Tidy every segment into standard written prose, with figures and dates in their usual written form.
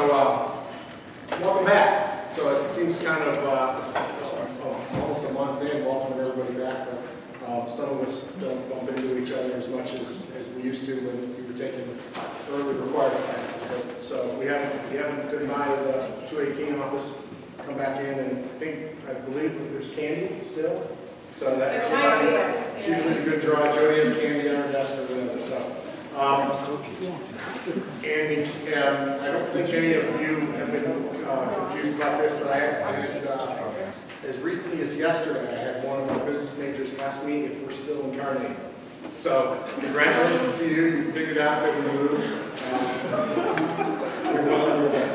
welcome back. So it seems kind of almost a month in, welcoming everybody back. But some of us don't bump into each other as much as we used to when we were taking early required classes. But, so if you haven't been by the 218 office, come back in, and I believe there's candy still. So that's usually a good draw. Jody has candy on her desk or whatever. So. And I don't think any of you have been confused about this, but I had as recently as yesterday, I had one of our business majors ask me if we're still incarnating. So congratulations to you. You figured out that we moved. You're well underway.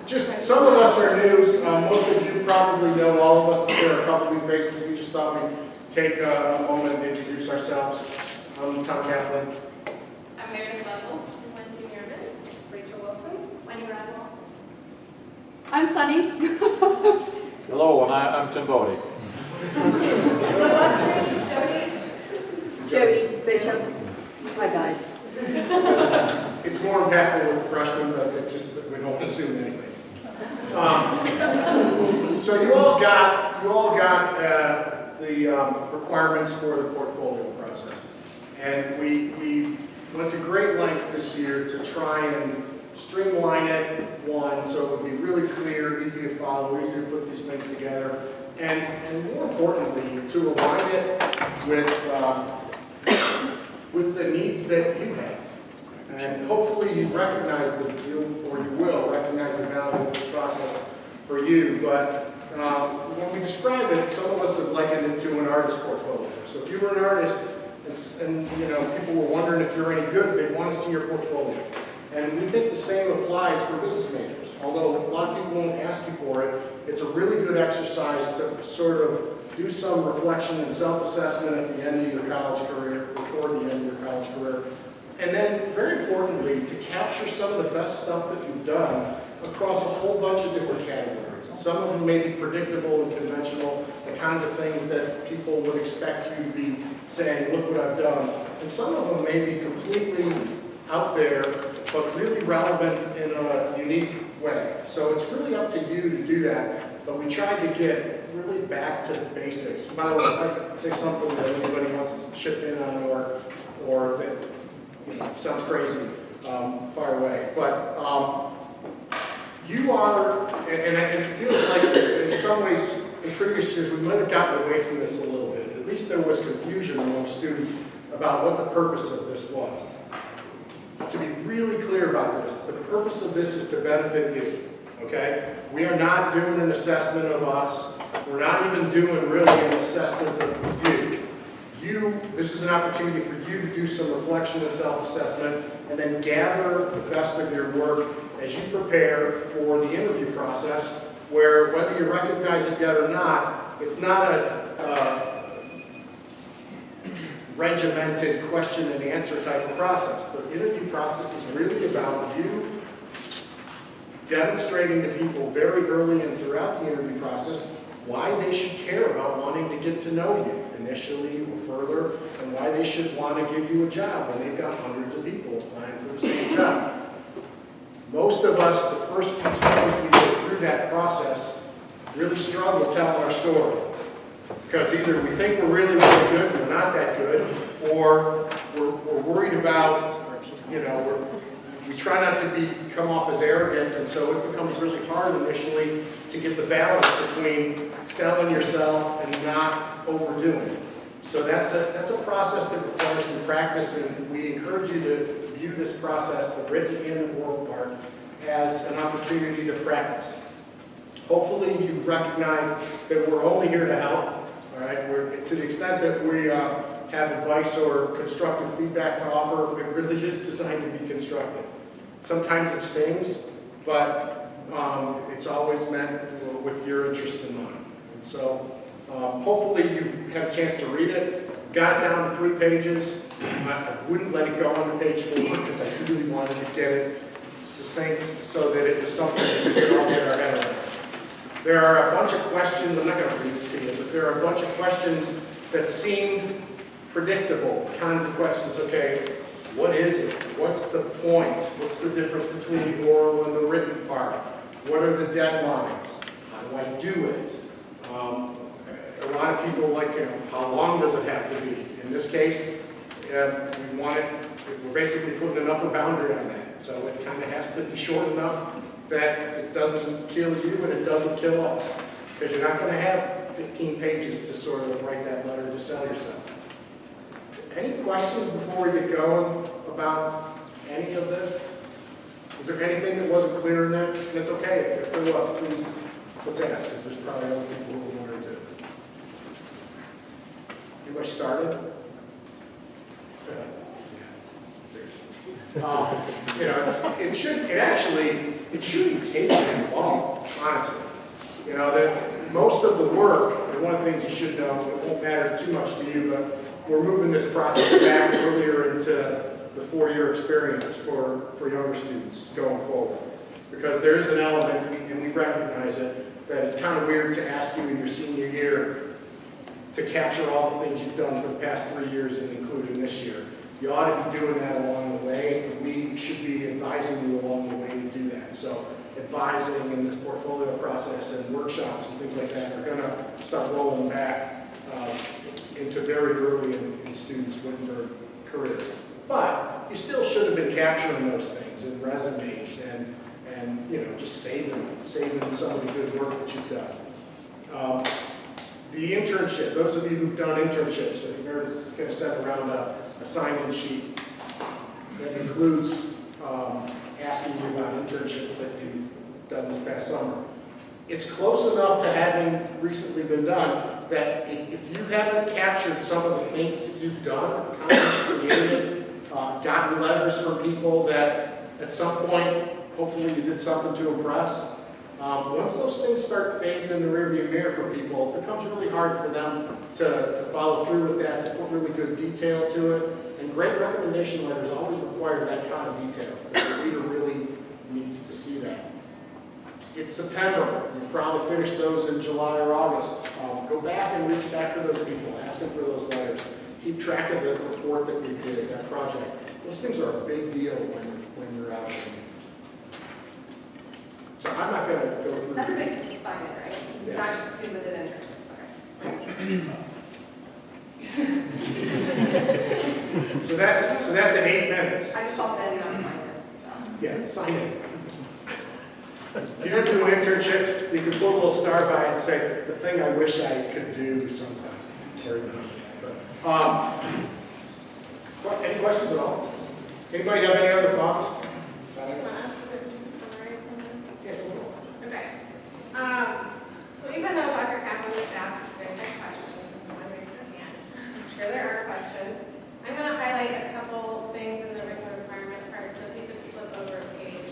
Just some of us are new. Most of you probably know all of us, but there are a couple new faces. We just thought we'd take a moment and introduce ourselves. I'm Tom Kaplan. I'm Meredith Lovell, Lindsay Meredith, Rachel Wilson, Wendy Gradwell. I'm Sunny. Hello, and I'm Tim Bodie. Jody Bishop. Hi guys. It's more impactful with freshmen, but it's just that we don't assume anyway. So you all got the requirements for the portfolio process. And we went to great lengths this year to try and streamline it, one, so it would be really clear, easy to follow, easy to put these things together, and more importantly, to align it with the needs that you have. And hopefully you recognize you will recognize the value of this process for you, but when we describe it, some of us have likened it to an artist portfolio. So if you were an artist, and people were wondering if you're any good, they'd want to see your portfolio. And we think the same applies for business majors. Although a lot of people won't ask you for it, it's a really good exercise to sort of do some reflection and self-assessment at the end of your college career, or toward the end of your college career. And then, very importantly, to capture some of the best stuff that you've done across a whole bunch of different categories. And some of them may be predictable and conventional, the kinds of things that people would expect you to be saying, look what I've done. And some of them may be completely out there, but really relevant in a unique way. So it's really up to you to do that. But we tried to get really back to the basics. By the way, if I say something that anybody wants to chip in on or that sounds crazy, fire away. But you are, and it feels like in some ways, in previous years, we might have gotten away from this a little bit. At least there was confusion among students about what the purpose of this was. To be really clear about this, the purpose of this is to benefit you, okay? We are not doing an assessment of us. We're not even doing really an assessment of you. This is an opportunity for you to do some reflection and self-assessment and then gather the best of your work as you prepare for the interview process, where whether you recognize it yet or not, it's not a regimented question and answer type of process. The interview process is really about you demonstrating to people very early and throughout the interview process why they should care about wanting to get to know you initially or further, and why they should want to give you a job when they've got hundreds of people applying for the same job. Most of us, the first few times we go through that process, really struggle telling our story. Because either we think we're really, really good and we're not that good, or we're worried about, we try not to come off as arrogant, and so it becomes really hard initially to get the balance between selling yourself and not overdoing it. So that's a process that requires some practice, and we encourage you to view this process, the written and the oral part, as an opportunity to practice. Hopefully you recognize that we're only here to help. All right, to the extent that we have advice or constructive feedback to offer, it really is designed to be constructive. Sometimes it stings, but it's always meant with your interest in mind. And so hopefully you have a chance to read it. Got it down to 3 pages. I wouldn't let it go on to page 4 because I really wanted to get it succinct so that it was something that we could all get our head around. There are a bunch of questions, I'm not going to read this to you, but there are a bunch of questions that seem predictable, kinds of questions. Okay, What is it? What's the point? What's the difference between the oral and the written part? What are the deadlines? How do I do it? A lot of people like, how long does it have to be? In this case, we want it, we're basically putting an upper boundary on that. So it kind of has to be short enough that it doesn't kill you and it doesn't kill us. Because you're not going to have 15 pages to sort of write that letter to sell yourself. Any questions before we get going about any of this? Is there anything that wasn't clear in that? That's okay. If there was, please, let's ask, because there's probably other people who wanted to. Anybody started? It shouldn't take that long, honestly. Most of the work, and one of the things you should know, it won't matter too much to you, but we're moving this process back earlier into the 4-year experience for younger students going forward. Because there is an element, and we recognize it, that it's kind of weird to ask you in your senior year to capture all the things you've done for the past 3 years and including this year. You ought to be doing that along the way, and we should be advising you along the way to do that. So advising in this portfolio process and workshops and things like that are going to start rolling back into very early in students' Wittenberg career. But you still should have been capturing those things in resumes and just saving some of the good work that you've done. The internship, those of you who've done internships, you've heard it's kind of set around a sign-in sheet that includes asking you about internships that you've done this past summer. It's close enough to having recently been done that if you haven't captured some of the things that you've done, content created, gotten letters from people that at some point, hopefully you did something to impress, once those things start fading in the rearview mirror for people, it becomes really hard for them to follow through with that, to put really good detail to it. And great recommendation letters always require that kind of detail, because the reader really needs to see that. It's September. You probably finished those in July or August. Go back and reach back to those people. Ask them for those letters. Keep track of the report that you did, that project. Those things are a big deal when you're out there. So I'm not going to go through. Everybody's just sign it, right? Yes. Not just people that did internships, sorry. So that's at 8 minutes. I just saw Ben not sign it, so. Yeah, sign it. If you're going to do an internship, you can put a little star by it and say, the thing I wish I could do sometime. Any questions at all? Anybody have any other thoughts? Okay. So even though Dr. Kaplan just asked if there's any questions, no one raised their hand. I'm sure there are questions. I'm going to highlight a couple things in the written requirement part, so if you could flip over a page.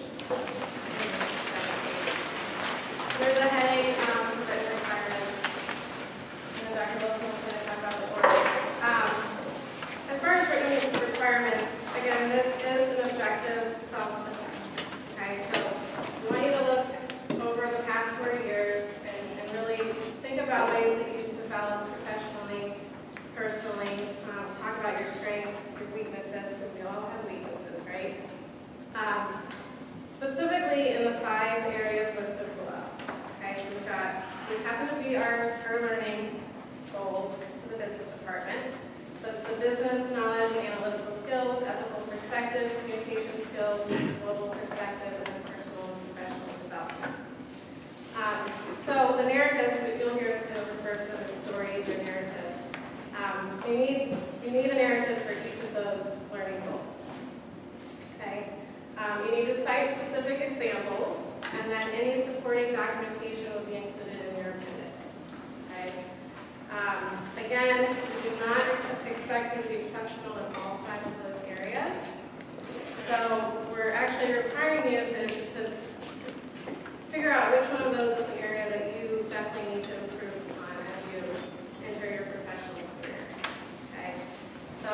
There's a heading for written requirements, and then Dr. Wilson was going to talk about the order. As far as written requirements, again, this is an objective self-assessment. Okay, so we want you to look over the past 4 years and really think about ways that you can develop professionally, personally, talk about your strengths, your weaknesses, because we all have weaknesses, right? Specifically in the 5 areas listed below. Okay, so these happen to be our learning goals for the business department. So it's the business knowledge, analytical skills, ethical perspective, communication skills, global perspective, and personal and professional development. So the narratives, you'll hear us kind of refer to them as stories or narratives. So you need a narrative for each of those learning goals. Okay. You need to cite specific examples, and then any supporting documentation will be included in your appendix. Okay. Again, we do not expect you to be exceptional in all 5 of those areas. So we're actually requiring you to figure out which one of those is an area that you definitely need to improve on as you enter your professional career. Okay? So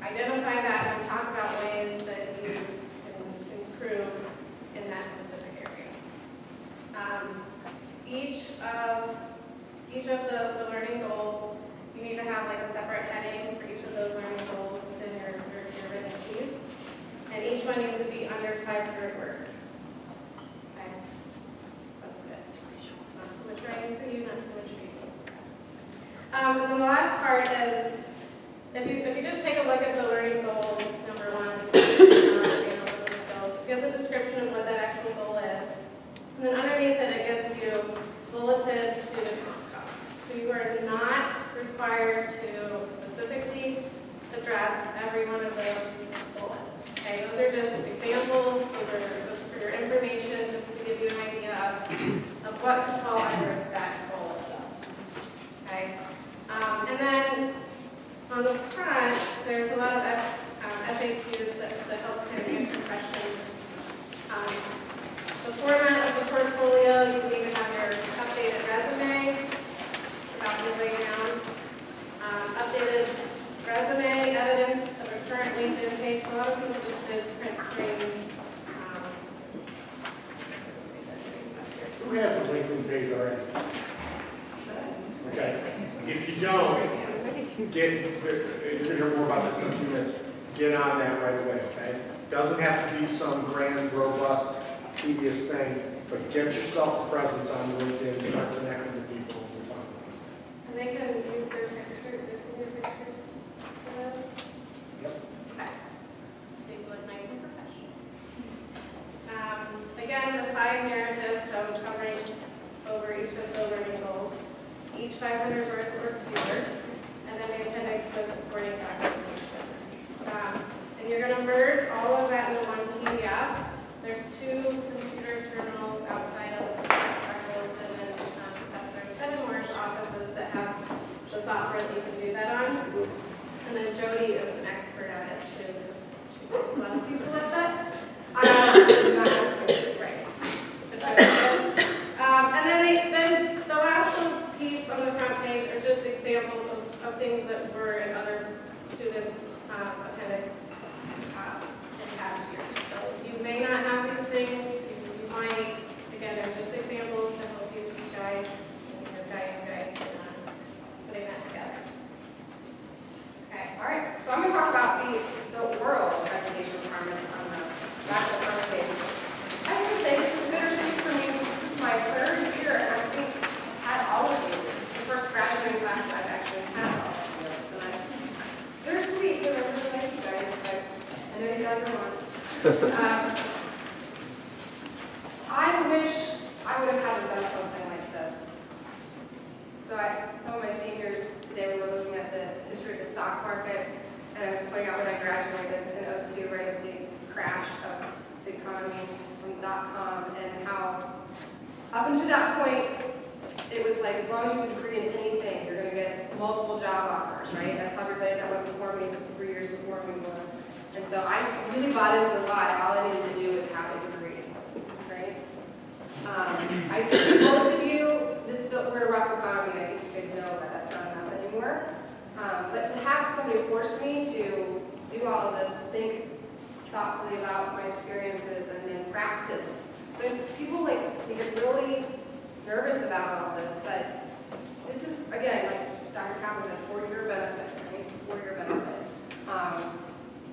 identify that and talk about ways that you can improve in that specific area. Each of the learning goals, you need to have like a separate heading for each of those learning goals within your written piece. each one needs to be under 500 words. Okay? That's good. Not too much writing for you, not too much reading. And then the last part is, if you just take a look at the learning goal number 1, analytical skills, it gives a description of what that actual goal is. And then underneath it, it gives you bulleted student outcomes. So you are not required to specifically address every one of those bullets. Okay, those are just examples, those are just for your information, just to give you an idea of what could fall under that goal itself. Okay, and then on the front, there's a lot of FAQs that helps kind of answer questions. The format of the portfolio, you can even have your updated resume. It's about midway down. Updated resume, evidence of a current LinkedIn page. A lot of people just did print screens. Who has a LinkedIn page already? Okay. If you don't, you're going to hear more about this in a few minutes. Get on that right away, okay? Doesn't have to be some grand, robust, tedious thing, but get yourself a presence on LinkedIn, start connecting with people. And they can use their picture, their pictures. Yep. Okay. So you look nice and professional. Again, the 5 narratives, so covering over each of the learning goals, each 500 words or fewer, and then the appendix with supporting documentation. And you're going to merge all of that into one PDF. There's 2 computer terminals outside of Dr. Wilson and Professor Fenimore's offices that have the software that you can do that on. And then Jody is an expert at it too, so she helps a lot of people with that. Not asking, right. And then the last piece on the front page are just examples of things that were in other students' appendix in past years. So you may not have these things, you might, again, they're just examples to help you guys, in putting that together. Okay. All right, so I'm going to talk about the oral presentation requirements on the back of the first page. I just want to say this is bittersweet for me. This is my 3rd year, and I think I've had all of you. This is the first graduating class I've actually had all of you. So that's bittersweet because I really like you guys, but I know you guys are on. I wish I would have had done something like this. So some of my seniors today, we were looking at the history of the stock market, and I was pointing out when I graduated in 2002, right at the crash of the economy from .com, and how up until that point, it was like as long as you have a degree in anything, you're going to get multiple job offers, right? That's how everybody that went before me, 3 years before me were. And so I just really bought into the lie. All I needed to do was have a degree, right? I think most of you, we're in a rough economy, and I think you guys know that that's not enough anymore. But to have somebody force me to do all of this, think thoughtfully about my experiences, and then practice. So people they get really nervous about all this, but this is, again, like Dr. Kaplan said, for your benefit, right? For your benefit.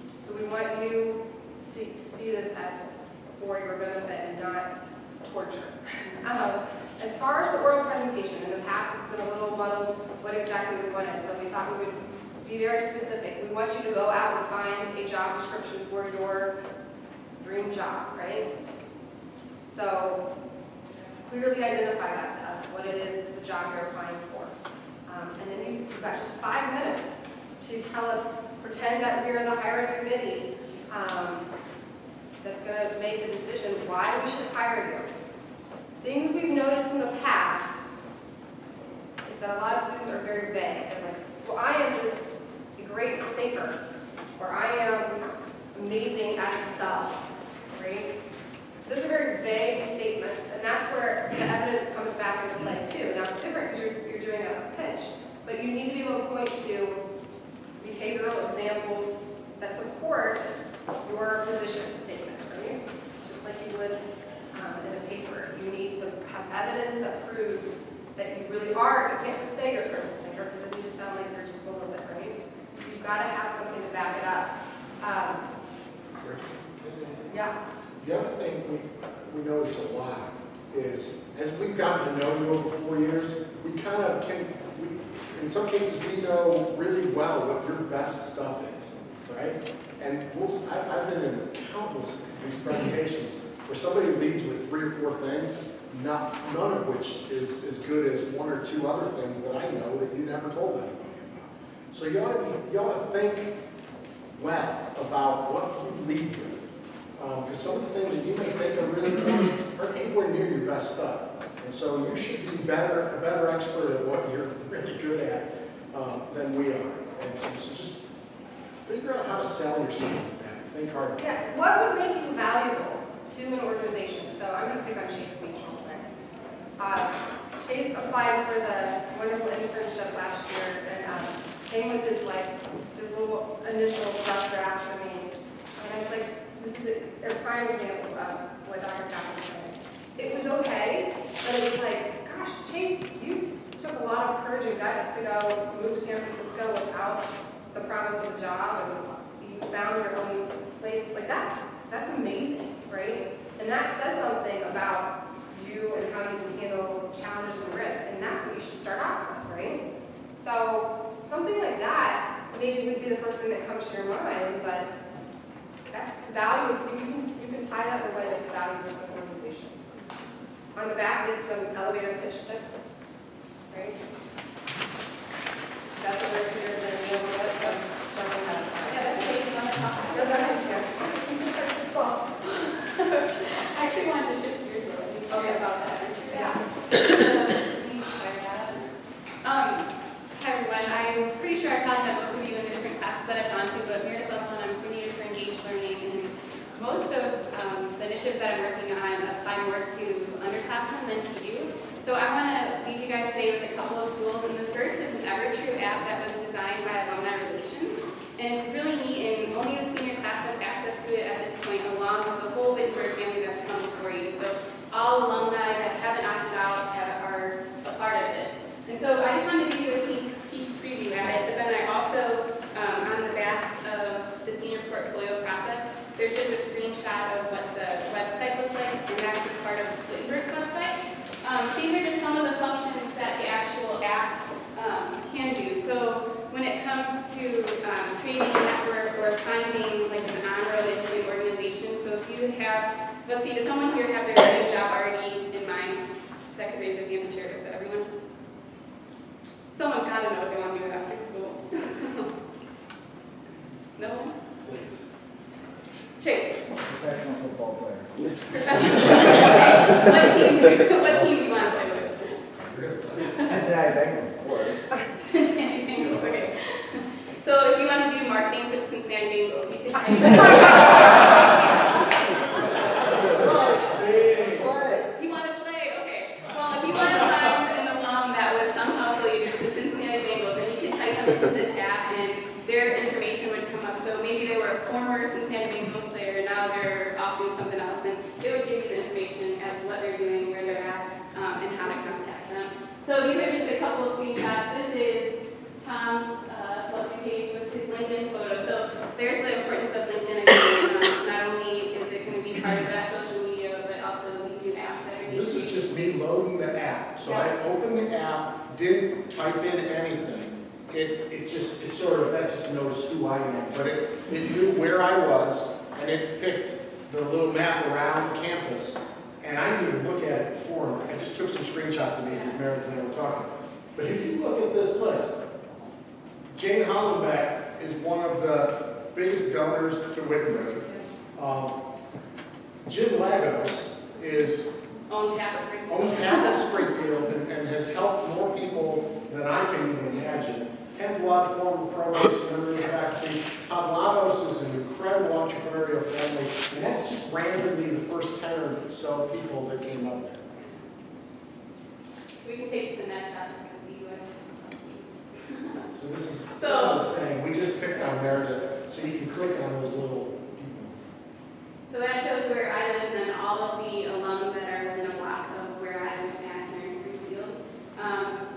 So we want you to see this as for your benefit and not torture. As far as the oral presentation, in the past it's been a little muddled what exactly we wanted, so we thought we would be very specific. We want you to go out and find a job description for your dream job, right? So clearly identify that to us, what it is, the job you're applying for. And then you've got just 5 minutes to tell us, pretend that we're the hiring committee that's going to make the decision why we should hire you. Things we've noticed in the past is that a lot of students are very vague. They're like, well, I am just a great thinker, or I am amazing at Excel, right? So those are very vague statements, and that's where the evidence comes back into play too. Now it's different because you're doing a pitch, but you need to be able to point to behavioral examples that support your position statement, right? Just like you would in a paper. You need to have evidence that proves that you really are. You can't just say you're a critical thinker because then you just sound like you're just full of it, right? So you've got to have something to back it up. Isn't Yeah. The other thing we notice a lot is, as we've gotten to know you over 4 years, we kind of in some cases, we know really well what your best stuff is, right? And I've been in countless of these presentations where somebody leads with 3 or 4 things, none of which is as good as 1 or 2 other things that I know that you never told anybody about. So you ought to think well about what you lead with. Because some of the things that you may think are really good are anywhere near your best stuff. And so you should be a better expert at what you're really good at than we are. And so just figure out how to sell yourself with that. Think hard. Yeah, what would make you valuable to an organization? So I'm going to pick on Chase Mutual. Chase applied for the wonderful internship last year and came with this little initial rough draft for me. And I was like, this is a prime example of what Dr. Kaplan was saying. It was okay, but it was like, gosh, Chase, you took a lot of courage and guts to go move to San Francisco without the promise of a job, and you found your own place. Like that's amazing, right? And that says something about you and how you can handle challenges and risk, and that's what you should start off with, right? So something like that maybe would be the first thing that comes to your mind, but that's valuable. You can tie that in a way that's valuable to an organization. On the back is some elevator pitch tips, right? That's what we're here to deal with, so jumping ahead. Yeah, that's what you want to talk about. Go ahead, yeah. I actually wanted to shift gears a little bit Okay. about that. Yeah. Hi everyone, I'm pretty sure I probably have most of you in the different classes that I've gone to, but Meredith Loveland, I'm pretty for engaged learning, and most of the initiatives that I'm working on apply more to underclassmen than to you. So I want to leave you guys today with a couple of tools, and the first is an EverTrue app that was designed by Alumni Relations, and it's really neat, and only the senior class has access to it at this point, along with the whole Wittenberg family that's come before you. So all alumni that haven't opted out are a part of this. And so I just wanted to give you a sneak peek preview at it, but then I also, on the back of the senior portfolio process, there's just a screenshot of what the website looks like, and that's just part of Wittenberg's website. These are just some of the functions that the actual app can do. So when it comes to creating a network or finding like an on-road into an organization, so if you have, let's see, does someone here have their dream job already in mind? That could raise a hand and share it with everyone. Someone's got to know what they want to do after school. No one? Please. Chase. Professional football player. What team do you want to play with? Cincinnati Bengals, of course. Cincinnati Bengals, okay. So if you want to do marketing for the Cincinnati Bengals, you could type You want to play? Okay. Well, if you want to find an alum that was somehow affiliated with the Cincinnati Bengals, then you can type them into this app and their information would come up. So maybe they were a former Cincinnati Bengals player, and now they're off doing something else, and it would give you the information as to what they're doing, where they're at, and how to contact them. So these are just a couple of screenshots. This is Tom's LinkedIn page with his LinkedIn photo. So there's the importance of LinkedIn. Not only is it going to be part of that social media, but also these new apps that are This is just me loading the app. So I opened the app, didn't type in anything. It sort of, that just knows who I am. But it knew where I was, and it picked the little map around campus. And I didn't even look at it before. I just took some screenshots of these as Meredith and I were talking. But if you look at this list, Jane Hollenbeck is one of the biggest donors to Wittenberg. Jim Lagos owns half of Springfield and has helped more people than I can even imagine. Ken Blood, former provost, member of the faculty. Pavlados is an incredible entrepreneurial family, and that's just randomly the first 10 or so people that came up there. So we can take some that shot just to see what. So this is So- some of the same. We just picked on Meredith, so you can click on those little people. So that shows where I live, and then all of the alum that are within a block of where I live at here in Springfield.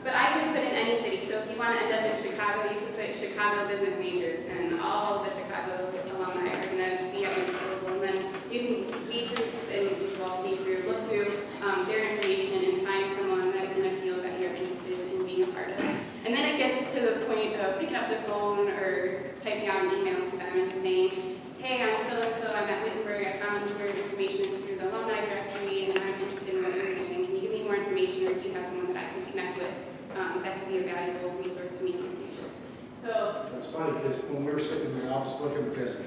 But I can put in any city. So if you want to end up in Chicago, you can put Chicago business majors, and all of the Chicago alumni are going to be at your disposal. And then you can read through, and you all read through, look through their information and find someone that is in a field that you're interested in being a part of. And then it gets to the point of picking up the phone or typing out an email to them and just saying, hey, I'm so-and-so, I'm at Wittenberg, I found your information through the alumni directory and I'm interested in what you're doing. Can you give me more information, or do you have someone that I can connect with that could be a valuable resource to me in the future? So, It's funny because when we were sitting in the office looking at this,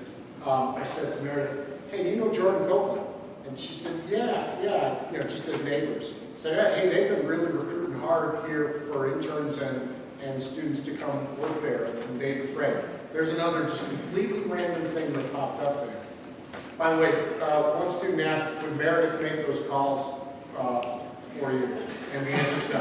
I said to Meredith, hey, do you know Jordan Copeland? And she said, yeah, you know, just as neighbors. I said, hey, they've been really recruiting hard here for interns and students to come work there from David Frey. There's another just completely random thing that popped up there. By the way, one student asked, would Meredith make those calls for you? And the answer's no.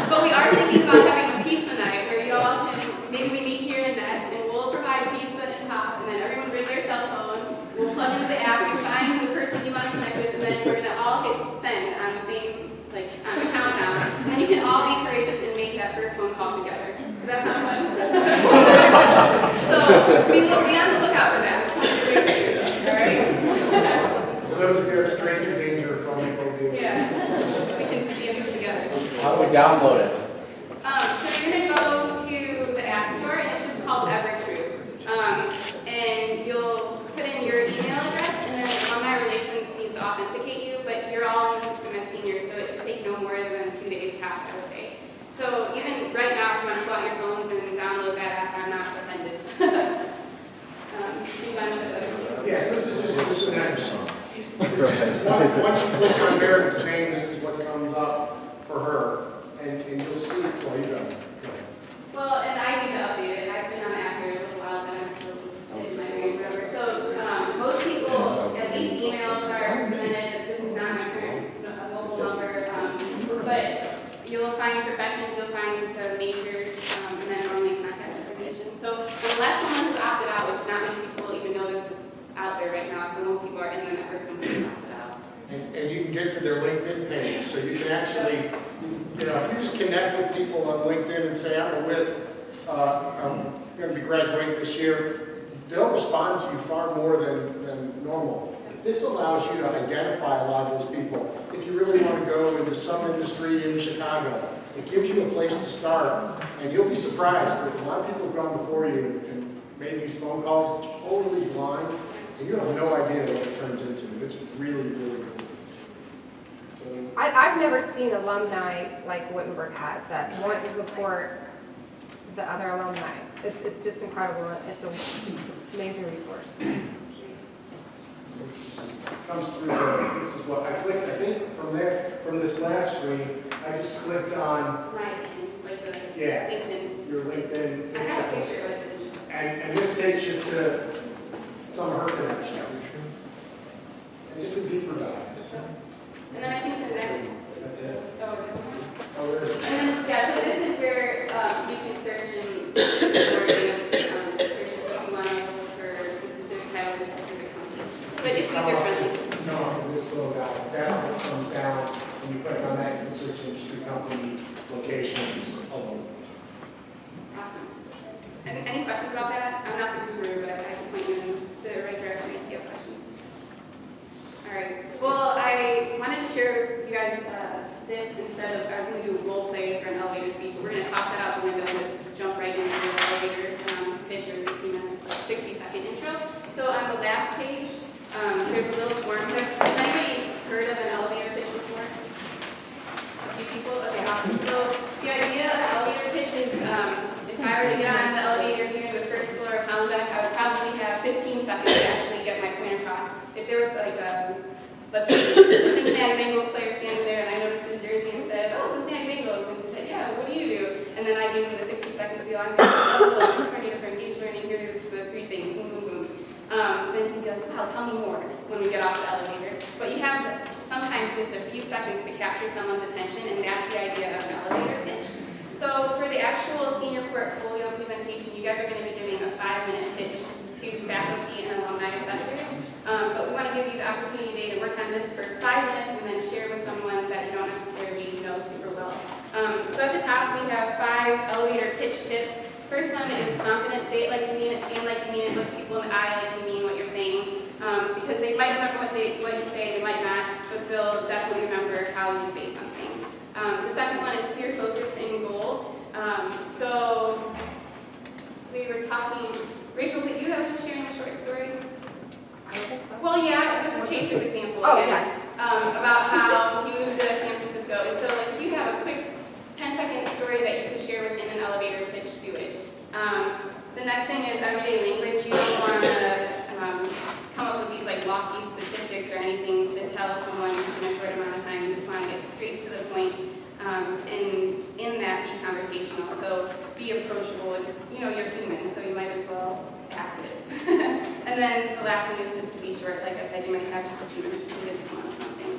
but we are thinking about having a pizza night where you all can, maybe we meet here in Nest and we'll provide pizza and pop, and then everyone bring their cell phone, we'll plug into the app, you find the person you want to connect with, and then we're going to all hit send on the same, like, on the countdown, and then you can all be courageous and make that first phone call together. Does that sound fun? So, be on the lookout for that. All right? For those of you who are stranger danger, phone call deal. Yeah. We can be in this together. How do we download it? So you're going to go to the App Store, and it's just called Evertrue. And you'll put in your email address, and then Alumni Relations needs to authenticate you, but you're all in the system as seniors, so it should take no more than 2 days tops, I would say. So even right now, if you want to pull out your phones and download that app, I'm not offended. Do you want to show those? Yeah, so this is just an extra. Once you click on Meredith's name, this is what comes up for her, and you'll see, well, you got it. Well, and I need to update it. I've been on the app here a little while, but I'm still in my brain forever. So most people, at least emails are presented. This is not my current mobile number, but you'll find professions, you'll find the majors, and then normally contact information. So unless someone has opted out, which not many people even know this is out there right now, so most people are in the network and they opted out. And you can get to their LinkedIn page, so you can actually, you know, if you just connect with people on LinkedIn and say, I'm going to be graduating this year, they'll respond to you far more than normal. This allows you to identify a lot of those people. If you really want to go into some industry in Chicago, it gives you a place to start, and you'll be surprised that a lot of people have gone before you and made these phone calls totally blind, and you have no idea what it turns into. It's really, really cool. So, I've never seen alumni like Wittenberg has that want to support the other alumni. It's just incredible. It's an amazing resource. It's just, comes through there. This is what I clicked, I think from this last screen, I just clicked on, Like the yeah, LinkedIn. your LinkedIn I have a picture. picture of it. And this takes you to some of her connections. And just a deeper dive. And then I think the next, That's it. oh, is it? Oh, there it is. And then, yeah, so this is where you can search and search if you want to look for the specific title of a specific company. But it's user friendly. No, this little guy, that's what comes down, when you click on that, you can search industry, company, locations, all over. Awesome. Any questions about that? I'm not the guru, but I can point you in the right direction if you have questions. All right. Well, I wanted to share with you guys this instead of, I was going to do a role play for an elevator speech, but we're going to toss that out the window and just jump right into the elevator pitch or 60-second intro. So on the last page, there's a little form. Has anybody heard of an elevator pitch before? A few people? Okay, awesome. So the idea of an elevator pitch is if I were to get on the elevator here in the first floor of Hollenbeck, I would probably have 15 seconds to actually get my point across. If there was like let's say, a Cincinnati Bengals player standing there, and I noticed his jersey and said, oh, Cincinnati Bengals, and he said, yeah, what do you do? And then I gave him the 60 seconds to be like, coordinator for engaged learning, here's the 3 things, boom, boom, boom. Then he'd be like, wow, tell me more when we get off the elevator. But you have sometimes just a few seconds to capture someone's attention, and that's the idea of an elevator pitch. So for the actual senior portfolio presentation, you guys are going to be giving a 5-minute pitch to faculty and alumni assessors. But we want to give you the opportunity today to work on this for 5 minutes and then share with someone that you don't necessarily know super well. So at the top, we have 5 elevator pitch tips. First one is confident, say it like you mean it, stand like you mean it, look people in the eye like you mean what you're saying. because they might remember what you say, they might not, but they'll definitely remember how you say something. The second one is clear focus and goal. So we were talking, Rachel, was it you that was just sharing a short story? Well, yeah, with Chase's example Oh, again, yes. about how he moved to San Francisco. And so, like, if you have a quick 10-second story that you could share within an elevator pitch, do it. The next thing is everyday language. You don't want to come up with these like lofty statistics or anything to tell someone just in a short amount of time. You just want to get straight to the point, and in that be conversational. So be approachable. It's, you're human, so you might as well act it. And then the last thing is just to be short. Like I said, you might have just a few minutes to convince someone of something.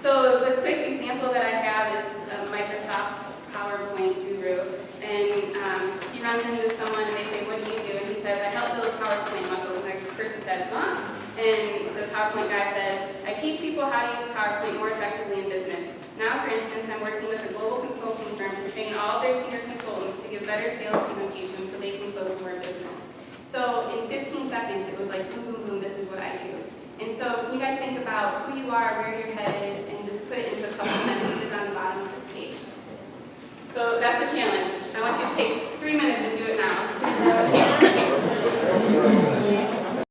So the quick example that I have is a Microsoft PowerPoint guru, and he runs into someone and they say, "What do you do?" And he says, "I help build PowerPoint muscle." And the next person says, "Huh?" And the PowerPoint guy says, "I teach people how to use PowerPoint more effectively in business. Now, for instance, I'm working with a global consulting firm to train all of their senior consultants to give better sales presentations so they can close more business." So in 15 seconds, it was like, boom, boom, boom, this is what I do. And so can you guys think about who you are, where you're headed, and just put it into a couple sentences on the bottom of this page. So that's a challenge. I want you to take 3 minutes and